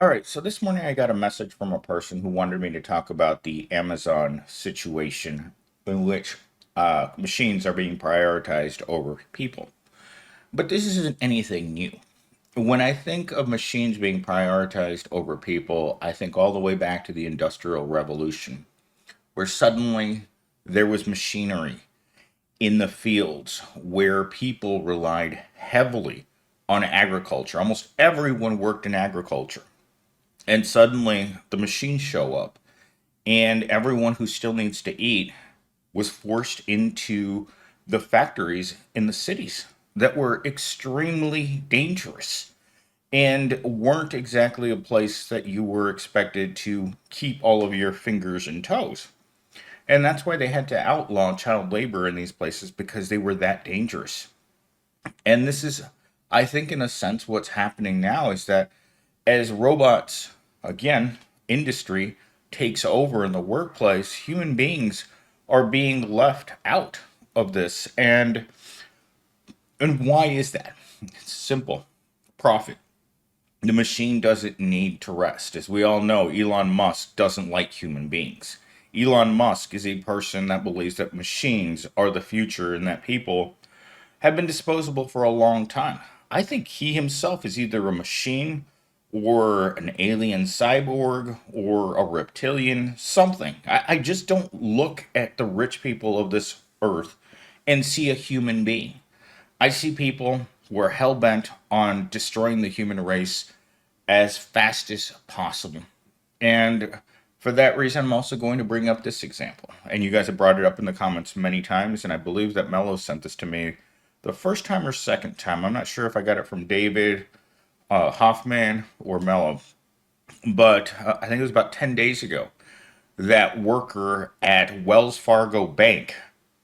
All right, so this morning I got a message from a person who wanted me to talk about the Amazon situation in which machines are being prioritized over people. But this isn't anything new. When I think of machines being prioritized over people, I think all the way back to the Industrial Revolution, where suddenly there was machinery in the fields where people relied heavily on agriculture. Almost everyone worked in agriculture. And suddenly the machines show up, and everyone who still needs to eat was forced into the factories in the cities that were extremely dangerous and weren't exactly a place that you were expected to keep all of your fingers and toes. And that's why they had to outlaw child labor in these places because they were that dangerous. And this is, I think, in a sense, what's happening now is that as robots, again, industry takes over in the workplace, human beings are being left out of this. And why is that? It's simple. Profit. The machine doesn't need to rest. As we all know, Elon Musk doesn't like human beings. Elon Musk is a person that believes that machines are the future and that people have been disposable for a long time. I think he himself is either a machine or an alien cyborg or a reptilian, something. I just don't look at the rich people of this earth and see a human being. I see people who are hell bent on destroying the human race as fast as possible. And for that reason, I'm also going to bring up this example. And you guys have brought it up in the comments many times, and I believe that Mello sent this to me the first time or second time. I'm not sure if I got it from David Hoffman or Mello, but I think it was about 10 days ago. That worker at Wells Fargo Bank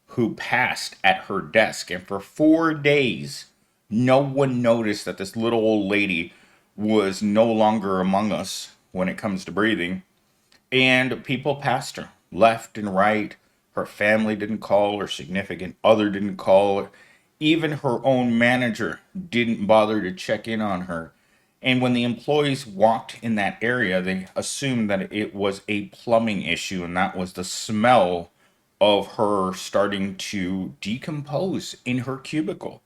who passed at her desk, and for 4 days, no one noticed that this little old lady was no longer among us when it comes to breathing. And people passed her left and right. Her family didn't call, her significant other didn't call, even her own manager didn't bother to check in on her. And when the employees walked in that area, they assumed that it was a plumbing issue, and that was the smell of her starting to decompose in her cubicle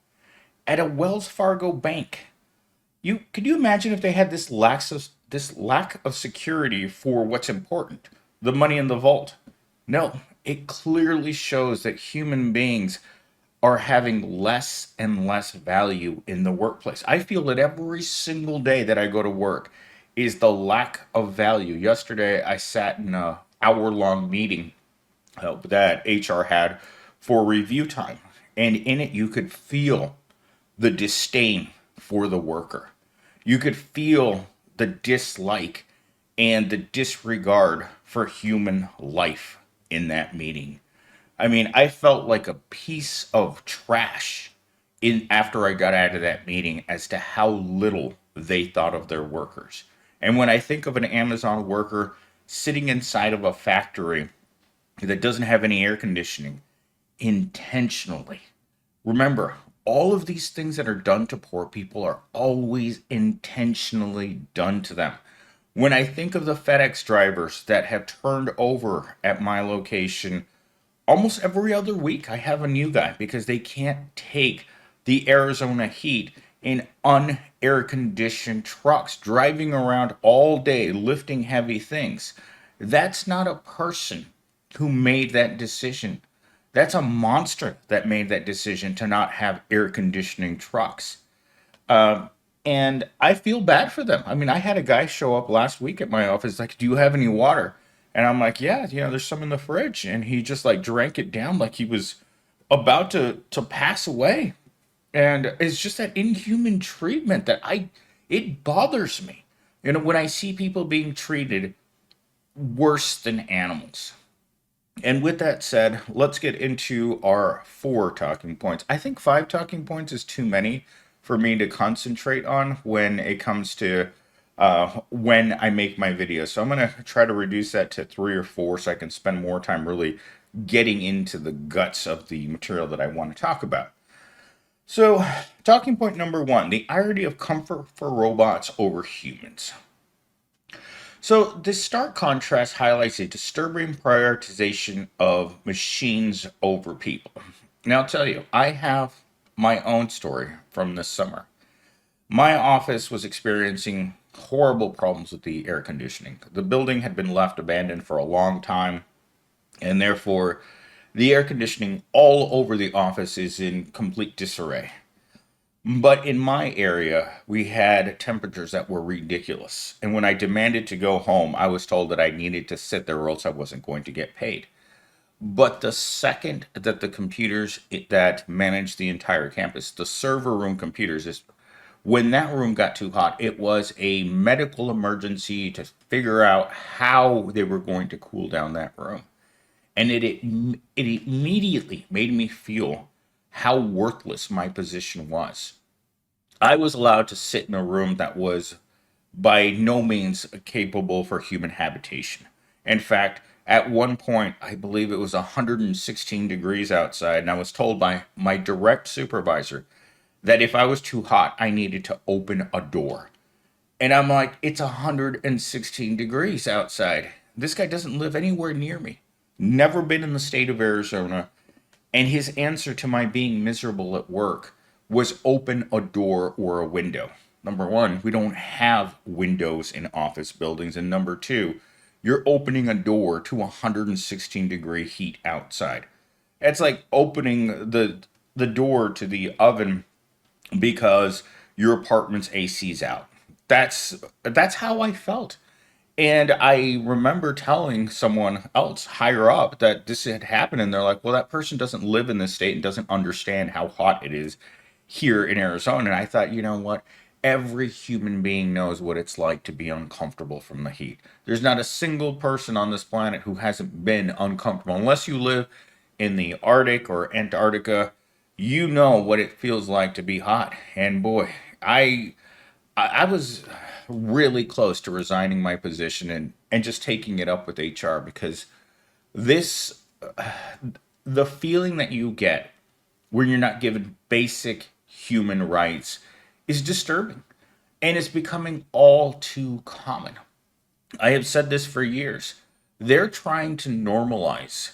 at a Wells Fargo bank. You could you imagine if they had this lack of security for what's important, the money in the vault? No, it clearly shows that human beings are having less and less value in the workplace. I feel it every single day that I go to work is the lack of value. Yesterday, I sat in a hour-long meeting that HR had for review time, and in it, you could feel the disdain for the worker. You could feel the dislike and the disregard for human life in that meeting. I mean, I felt like a piece of trash in after I got out of that meeting as to how little they thought of their workers. And when I think of an Amazon worker sitting inside of a factory that doesn't have any air conditioning intentionally. Remember, all of these things that are done to poor people are always intentionally done to them. When I think of the FedEx drivers that have turned over at my location almost every other week, I have a new guy because they can't take the Arizona heat in unair conditioned trucks, driving around all day, lifting heavy things. That's not a person who made that decision. That's a monster that made that decision to not have air conditioning trucks. And I feel bad for them. I mean, I had a guy show up last week at my office, like, "Do you have any water?" And I'm like, "Yeah, there's some in the fridge." And he just like drank it down like he was about to pass away. And it's just that inhuman treatment that it bothers me. When I see people being treated worse than animals. And with that said, let's get into our four talking points. I think five talking points is too many for me to concentrate on when it comes to when I make my videos. So I'm going to try to reduce that to three or four so I can spend more time really getting into the guts of the material that I want to talk about. So, talking point number one, the irony of comfort for robots over humans. So, this stark contrast highlights a disturbing prioritization of machines over people. Now, I'll tell you, I have my own story from this summer. My office was experiencing horrible problems with the air conditioning. The building had been left abandoned for a long time, and therefore, the air conditioning all over the office is in complete disarray. But in my area, we had temperatures that were ridiculous. And when I demanded to go home, I was told that I needed to sit there or else I wasn't going to get paid. But the second that the computers that managed the entire campus, the server room computers, is when that room got too hot, it was a medical emergency to figure out how they were going to cool down that room. And it immediately made me feel how worthless my position was. I was allowed to sit in a room that was by no means capable for human habitation. In fact, at one point, I believe it was 116 degrees outside, and I was told by my direct supervisor that if I was too hot, I needed to open a door. And I'm like, it's 116 degrees outside. This guy doesn't live anywhere near me. Never been in the state of Arizona. And his answer to my being miserable at work was open a door or a window. Number one, we don't have windows in office buildings. And number two, you're opening a door to 116-degree heat outside. It's like opening the door to the oven because your apartment's AC's out. That's how I felt. And I remember telling someone else higher up that this had happened, and they're like, well, that person doesn't live in this state and doesn't understand how hot it is here in Arizona. And I thought, you know what? Every human being knows what it's like to be uncomfortable from the heat. There's not a single person on this planet who hasn't been uncomfortable. Unless you live in the Arctic or Antarctica, you know what it feels like to be hot. And boy, I was really close to resigning my position and just taking it up with HR because this, the feeling that you get when you're not given basic human rights is disturbing. And it's becoming all too common. I have said this for years. They're trying to normalize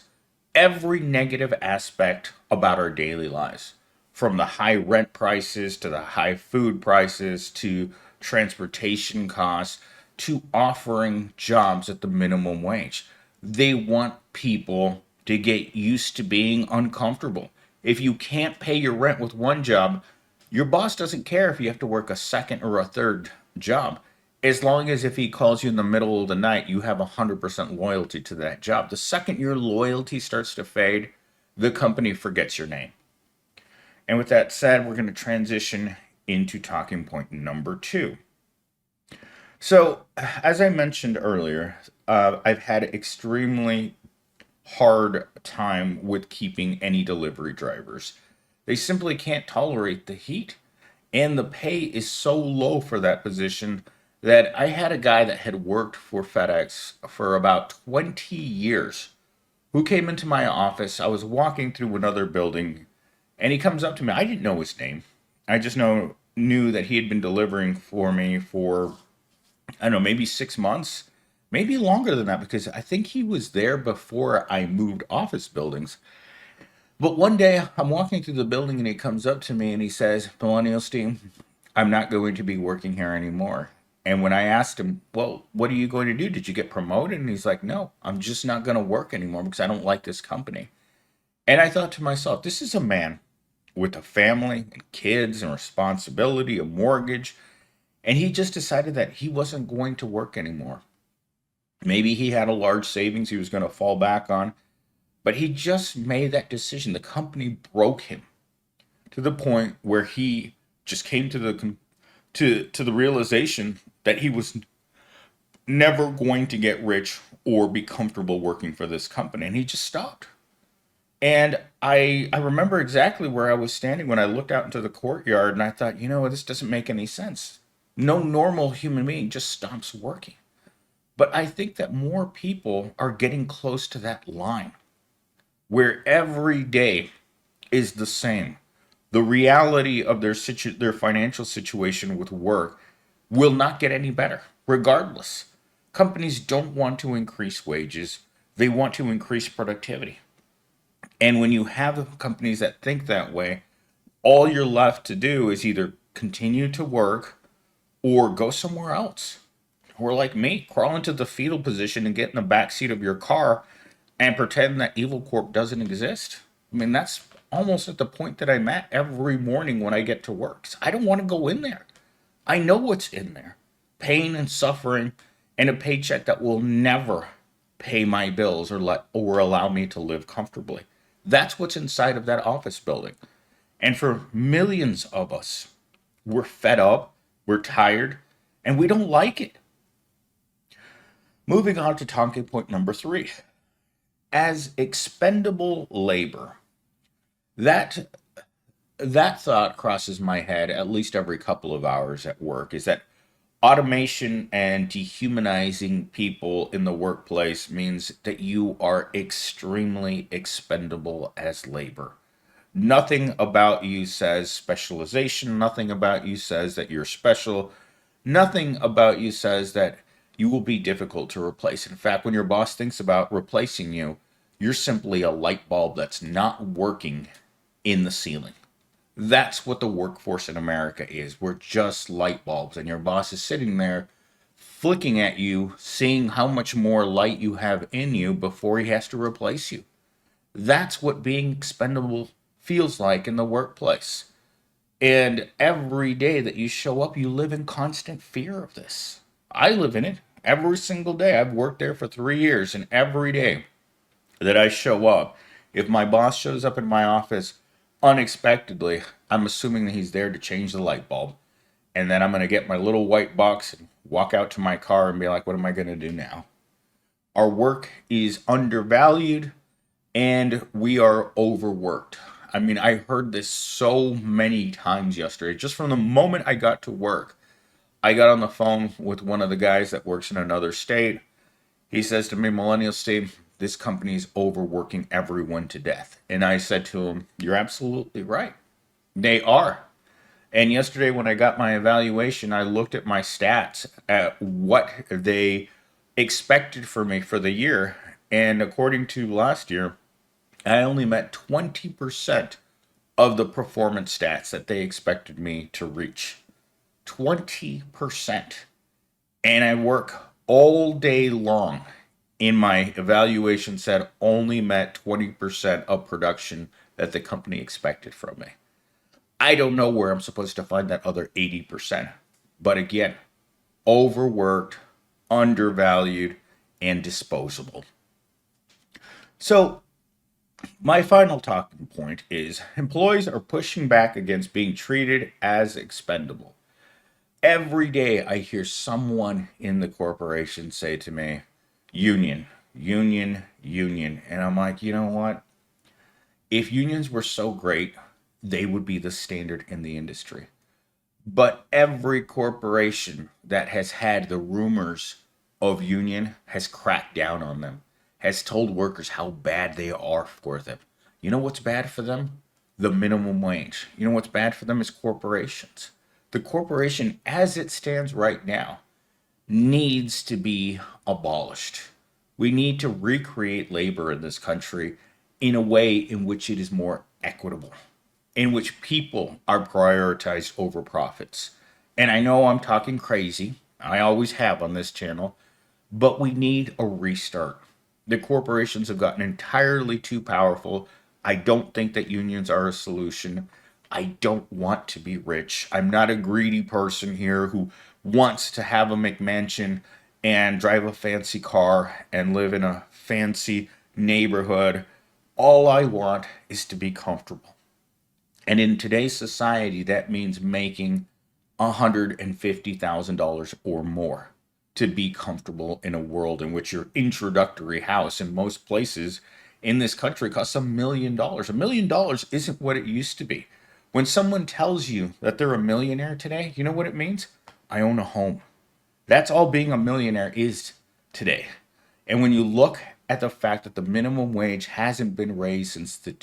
every negative aspect about our daily lives, from the high rent prices to the high food prices to transportation costs to offering jobs at the minimum wage. They want people to get used to being uncomfortable. If you can't pay your rent with one job, your boss doesn't care if you have to work a second or a third job. As long as if he calls you in the middle of the night, you have 100% loyalty to that job. The second your loyalty starts to fade, the company forgets your name. And with that said, we're going to transition into talking point number two. So, as I mentioned earlier, I've had extremely hard time with keeping any delivery drivers. They simply can't tolerate the heat. And the pay is so low for that position that I had a guy that had worked for FedEx for about 20 years who came into my office. I was walking through another building and he comes up to me. I didn't know his name. I just knew that he had been delivering for me for, I don't know, maybe 6 months, maybe longer than that, because I think he was there before I moved office buildings. But one day I'm walking through the building and he comes up to me and he says, Millennial Steam, I'm not going to be working here anymore. And when I asked him, well, what are you going to do? Did you get promoted? And he's like, no, I'm just not going to work anymore because I don't like this company. And I thought to myself, this is a man with a family and kids and responsibility, a mortgage. And he just decided that he wasn't going to work anymore. Maybe he had a large savings he was going to fall back on, but he just made that decision. The company broke him to the point where he just came to the realization that he was never going to get rich or be comfortable working for this company, and he just stopped. And I remember exactly where I was standing when I looked out into the courtyard, and I thought, you know, this doesn't make any sense. No normal human being just stops working. But I think that more people are getting close to that line where every day is the same. The reality of their financial situation with work will not get any better, regardless. Companies don't want to increase wages, they want to increase productivity. And when you have companies that think that way, all you're left to do is either continue to work or go somewhere else. Or like me, crawl into the fetal position and get in the back seat of your car and pretend that Evil Corp doesn't exist. I mean, that's almost at the point that I'm at every morning when I get to work. I don't want to go in there. I know what's in there. Pain and suffering and a paycheck that will never pay my bills or allow me to live comfortably. That's what's inside of that office building. And for millions of us, we're fed up, we're tired, and we don't like it. Moving on to talking point number 3. As expendable labor, that that thought crosses my head at least every couple of hours at work, is that automation and dehumanizing people in the workplace means that you are extremely expendable as labor. Nothing about you says specialization, nothing about you says that you're special, nothing about you says that you will be difficult to replace. In fact, when your boss thinks about replacing you, you're simply a light bulb that's not working in the ceiling. That's what the workforce in America is. We're just light bulbs, and your boss is sitting there flicking at you, seeing how much more light you have in you before he has to replace you. That's what being expendable feels like in the workplace. And every day that you show up, you live in constant fear of this. I live in it every single day. I've worked there for 3 years, and every day that I show up, if my boss shows up in my office unexpectedly, I'm assuming that he's there to change the light bulb. And then I'm going to get my little white box and walk out to my car and be like, what am I going to do now? Our work is undervalued and we are overworked. I mean, I heard this so many times yesterday. Just from the moment I got to work, I got on the phone with one of the guys that works in another state. He says to me, Millennial Steve, this company is overworking everyone to death. And I said to him, you're absolutely right. They are. And yesterday when I got my evaluation, I looked at my stats at what they expected for me for the year. And according to last year, I only met 20% of the performance stats that they expected me to reach. 20%. And I work all day long. In my evaluation said only met 20% of production that the company expected from me. I don't know where I'm supposed to find that other 80%. But again, overworked, undervalued, and disposable. So, my final talking point is employees are pushing back against being treated as expendable. Every day I hear someone in the corporation say to me, union, union, union. And I'm like, you know what? If unions were so great, they would be the standard in the industry. But every corporation that has had the rumors of union has cracked down on them, has told workers how bad they are for them. You know what's bad for them? The minimum wage. You know what's bad for them is corporations. The corporation, as it stands right now, needs to be abolished. We need to recreate labor in this country in a way in which it is more equitable, in which people are prioritized over profits. And I know I'm talking crazy, I always have on this channel, but we need a restart. The corporations have gotten entirely too powerful. I don't think that unions are a solution. I don't want to be rich. I'm not a greedy person here who wants to have a McMansion and drive a fancy car and live in a fancy neighborhood. All I want is to be comfortable. And in today's society, that means making $150,000 or more to be comfortable in a world in which your introductory house in most places in this country costs $1 million. $1 million isn't what it used to be. When someone tells you that they're a millionaire today, you know what it means? I own a home. That's all being a millionaire is today. And when you look at the fact that the minimum wage hasn't been raised since the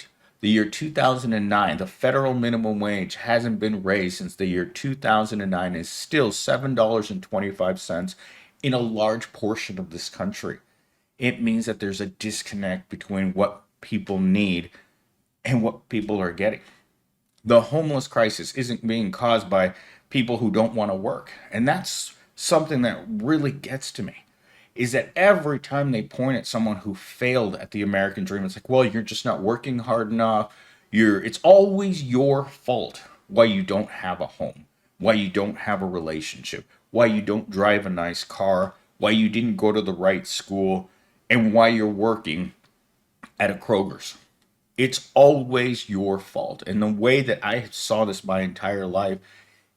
year 2009, the federal minimum wage hasn't been raised since the year 2009, is still $7.25, in a large portion of this country. It means that there's a disconnect between what people need and what people are getting. The homeless crisis isn't being caused by people who don't want to work. And that's something that really gets to me is that every time they point at someone who failed at the American dream, it's like, well, you're just not working hard enough. It's always your fault why you don't have a home, why you don't have a relationship, why you don't drive a nice car, why you didn't go to the right school, and why you're working at a Kroger's. It's always your fault. And the way that I saw this my entire life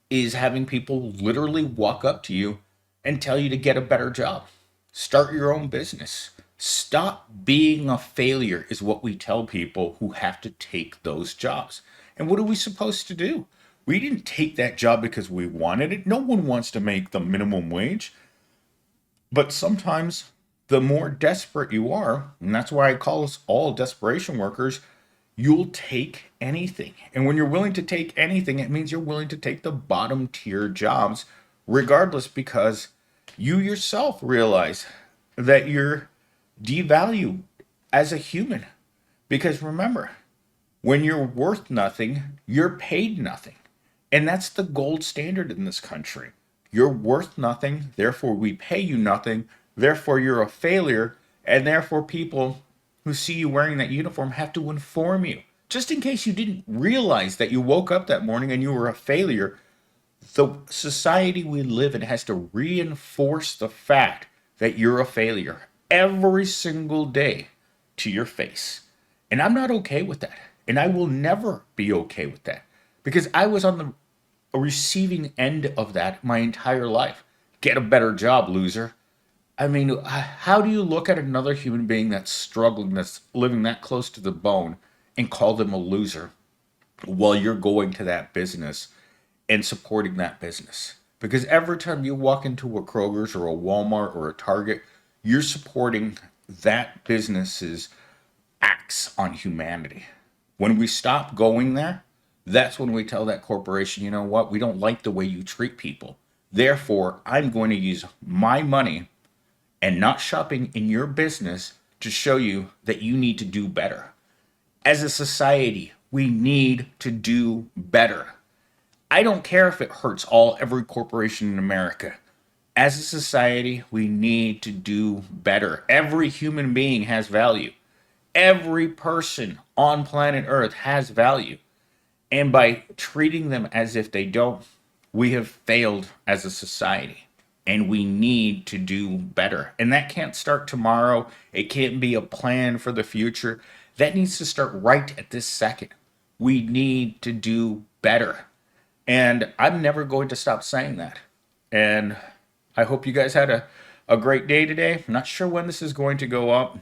is having people literally walk up to you and tell you to get a better job. Start your own business. Stop being a failure, is what we tell people who have to take those jobs. And what are we supposed to do? We didn't take that job because we wanted it. No one wants to make the minimum wage. But sometimes the more desperate you are, and that's why I call us all desperation workers, you'll take anything. And when you're willing to take anything, it means you're willing to take the bottom tier jobs, regardless, because you yourself realize that you're devalued as a human. Because remember, when you're worth nothing, you're paid nothing. And that's the gold standard in this country. You're worth nothing, therefore we pay you nothing, therefore you're a failure, and therefore people who see you wearing that uniform have to inform you. Just in case you didn't realize that you woke up that morning and you were a failure, the society we live in has to reinforce the fact that you're a failure every single day to your face. And I'm not okay with that. And I will never be okay with that because I was on the receiving end of that my entire life. Get a better job, loser. I mean, how do you look at another human being that's struggling, that's living that close to the bone, and call them a loser while you're going to that business and supporting that business? Because every time you walk into a Kroger's or a Walmart or a Target, you're supporting that business's acts on humanity. When we stop going there, that's when we tell that corporation, you know what, we don't like the way you treat people. Therefore, I'm going to use my money and not shopping in your business to show you that you need to do better. As a society, we need to do better. I don't care if it hurts every corporation in America. As a society, we need to do better. Every human being has value. Every person on planet Earth has value. And by treating them as if they don't, we have failed as a society. And we need to do better. And that can't start tomorrow. It can't be a plan for the future. That needs to start right at this second. We need to do better. And I'm never going to stop saying that. And I hope you guys had a great day today. I'm not sure when this is going to go up.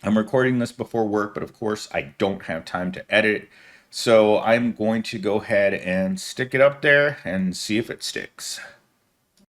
I'm recording this before work, but of course I don't have time to edit it. So I'm going to go ahead and stick it up there and see if it sticks.